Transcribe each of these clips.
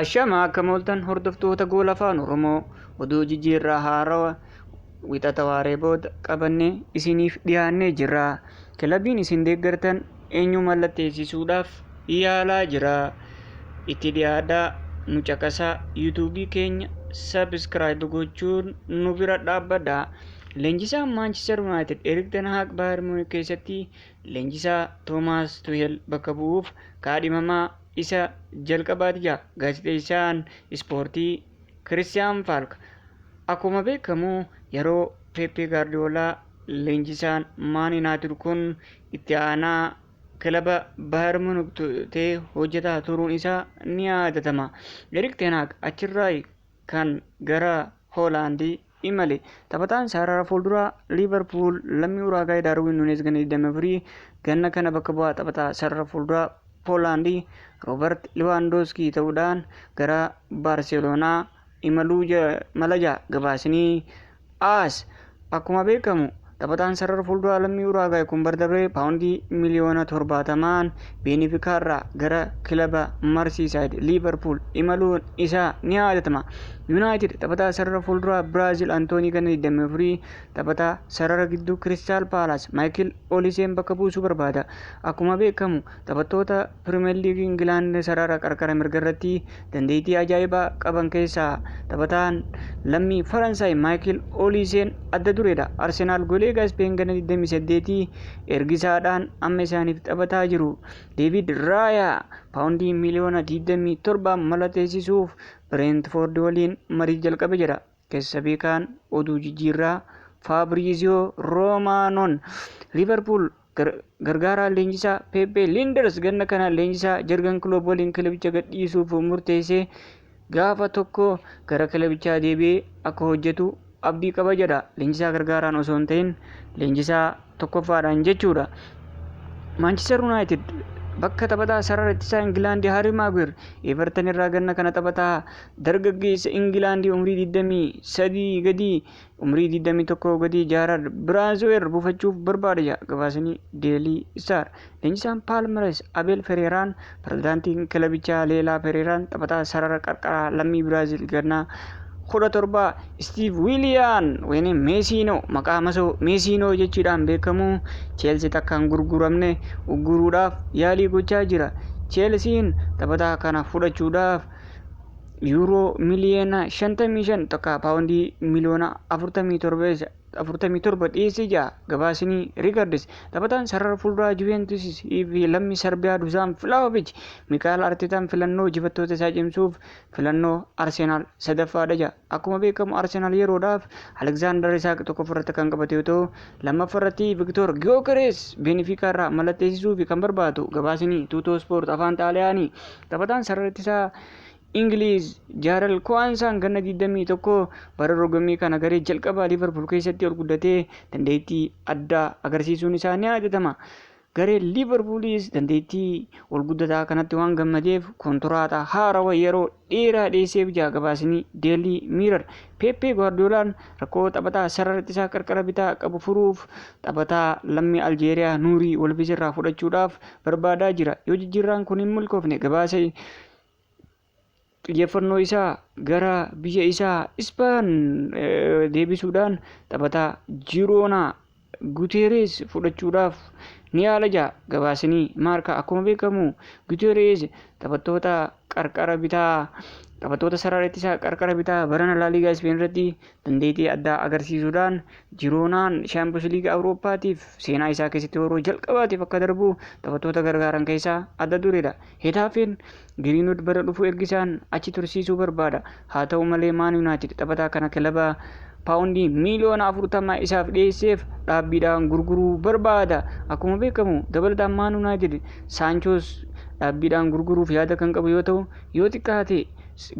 Ashama akka mooltan hordoftoota gola afaan Oromoo oduu jijjiirraa haarawaa wixata waaree booda qabannee isiniif dhiyaannee jirra. Kilabiin isin deeggartan eenyu mallatteessisuudhaaf yaalaa jira. Itti dhiyaadhaa nu caqasaa yuutuubii keenya sabiskiraayib gochuun nu bira dhaabbadhaa. Leenjisaan Maanchister Yuunaayitid Erik ten Haag Baayern Muunik keessatti leenjisaa Toomaas Tuhel bakka bu'uuf kaadhimamaa isa jalqabaati jira. Gaazexeessaan ispoortii Kiristiyaan Faalk akkuma beekamu yeroo Pepe Gaardiyoolaa leenjisaan Man United kun itti aanaa kilaba Baayern Muunik ta'ee hojjetaa turuun isaa ni yaadatama. Erik ten Haag achirraa kan gara Hoolaandii imale taphataan sarara fuulduraa Liverpool lammii Uraagaay Daarwin Nunes ganna 24 ganna kana bakka bu'aa taphataa sarara fuulduraa Poolaandii Roobert Liwaandoskii ta'uudhaan gara Baarseloonaa imaluu malaja gabaasanii as akkuma beekamu taphataan sarara fuulduraa lammii Uraagaay kun bardabree paawundii miliyoona 70 Benefiikaarraa gara kilaba Marsiisaayid Liverpool imaluun isaa ni yaadatama. Yuunaayitid taphataa sarara fuulduraa Biraazil Antoonii ganna 24 taphataa sarara gidduu Kiristaal Paalaas Maayikil Ooliseen bakka buusuu barbaada. Akkuma beekamu taphattoota Pirimeer Liigii Ingilaand sarara qarqara mirga irratti dandeettii ajaa'ibaa qaban keessaa taphataan lammii Faransaay Maayikil Ooliseen adda dureedha. Arsenaal golee Speen ganna 28 ergisaadhaan amma isaaniif taphataa jiru. Deevid Raayaa paawundii miliyoona 27 mallatteessisuuf Brentford waliin marii jalqabe jira. Keessa beekaan oduu jijjiirraa Faabriiziyoo Roomaanoon Liverpool gargaaraa leenjisaa Pepe Linders ganna kana leenjisaa Jurgen Klopp waliin kilabicha gadhiisuuf murteessee gaafa tokko gara kilabichaa deebi'ee akka hojjetu abdii qaba jedha. Leenjisaa gargaaraan osoo hin ta'in leenjisaa tokkoffaadhaan jechuudha. Manchester United bakka taphataa sarara ittisaa Ingilaandii Harry Maguire Everton irraa ganna kana taphataa dargaggeessa Ingilaandii umrii 23 gadi umrii 21 gadi Jaarad Biraanzoweer buufachuuf barbaada gabaasanii Deelii Star. Leenjisaan Palmeiras Abel Ferreiraan pirezidaantiin kilabichaa Leelaa Ferreiraan taphataa sarara qarqaraa lammii Biraazil ganna 17 Steve Willian wayne Mesino maqaa masoo Mesino jechuudhaan beekamu Chelsea takkaan gurguramne ugguruudhaaf yaalii gochaa jira. Chelsean taphataa kana fudhachuudhaaf yuuroo miliyoona 55 takka paawundii miliyoona 47 dhiyeessee jira. Gabaasanii Ricards taphataan sarara fuulduraa Juventus fi lammii Sarbiyaa Dusan Vlahovic Mikael Arteetaan filannoo jifattoota isaa cimsuuf filannoo Arsenaal sadaffaadha jira. Akkuma beekamu Arsenaal yeroodhaaf Alexander Isak tokkoffaarratti kan qabate yoo ta'u lammaffaarratti Victor Gyökeres Benefiikaarraa mallatteessisuuf kan barbaadu. Gabaasanii Tutto Sport afaan Xaaliyaanii taphataan sarara ittisaa Ingiliz Jaaral Kwaansaan ganna 21 bara dorgommii kana garee jalqabaa Liverpool keessatti ol guddatee dandeettii addaa agarsiisuun isaa ni yaadatama. Garee Liverpoolis dandeettii ol guddataa kanatti waan gammadeef kontiraata haarawaa yeroo dheeraa dhiyeesseef jira. Gabaasanii Deelii Miirar. Pepe Guardiolaan rakkoo taphataa sarara ittisaa qarqara bitaa qabu furuuf taphataa lammii Aljeeriyaa Nuurii Wolves fudhachuudhaaf barbaadaa jira. Yoo jijjiirraan kun hin milkoofne gabaasa xiyyeeffannoo isaa gara biyya isaa Ispaan deebisuudhaan taphataa Jiroonaa Guteres fudhachuudhaaf ni yaala jira. Gabaasanii Maarkaa. Akkuma beekamu Guteres taphattoota sarara ittisaa qarqara bitaa barana Laaliigaa Speen irratti dandeettii addaa agarsiisuudhaan Jiroonaan Shaampiyoons Liigii Awurooppaatiif seenaa isaa keessatti yeroo jalqabaatiif akka darbu taphattoota gargaaran keessaa adda dureedha. Hetaafeen Giriinwood bara dhufu ergisaan achi tursiisuu barbaada. Haa ta'u malee Man United taphataa kana kilaba paawundii miliyoona 40 isaaf dhiyeesseef dhaabbiidhaan gurguruu barbaada. Akkuma beekamu dabalataan Man United Saanchoos dhaabbiidhaan gurguruuf yaada kan qabu yoo ta'u yoo xiqqaate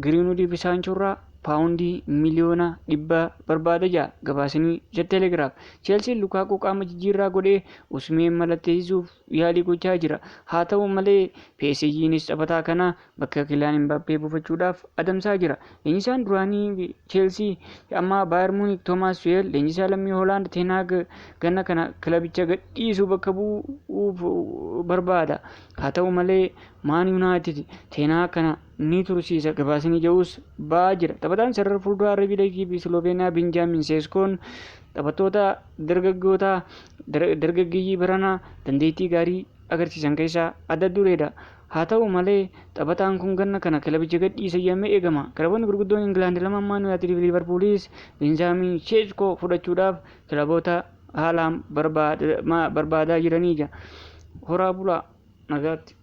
Giriinwoodii fi Saanchoorraa paawundii miliyoona 100 barbaada jira. Gabaasanii The Telegraph. Chelsean Lukaakuu qaama jijjiirraa godhee Usmeen mallatteessisuuf yaalii gochaa jira. Haa ta'u malee PSG'nis taphataa kana bakka Kylian Mbappee buufachuudhaaf adamsaa jira. Leenjisaan duraanii Chelsea amma Bayern Munich Thomas Tuchel leenjisaa lammii Hoolaand Ten Hag ganna kana kilabicha gadhiisuu bakka bu'uuf barbaada. Haa ta'u malee Man United Ten Hag kana ni tursiisa. Gabaasni jedhus ba'aa jira. Taphataan sarara fuulduraa RB Leipzig Sloveenaa Benjaamin Seeskoon taphattoota dargaggeeyyii baranaa dandeettii gaarii agarsiisan keessaa adda dureedha. Haa ta'u malee taphataan kun ganna kana kilabicha gadhiisa jedhamee eegama. Kilaboonni gurguddoon Ingilaand lama Man United fi Liverpoolis Benjaamin Seeskoo fudhachuudhaaf kilaboota haalaan barbaadaa jiranidha. Horaa bulaa nagaatti.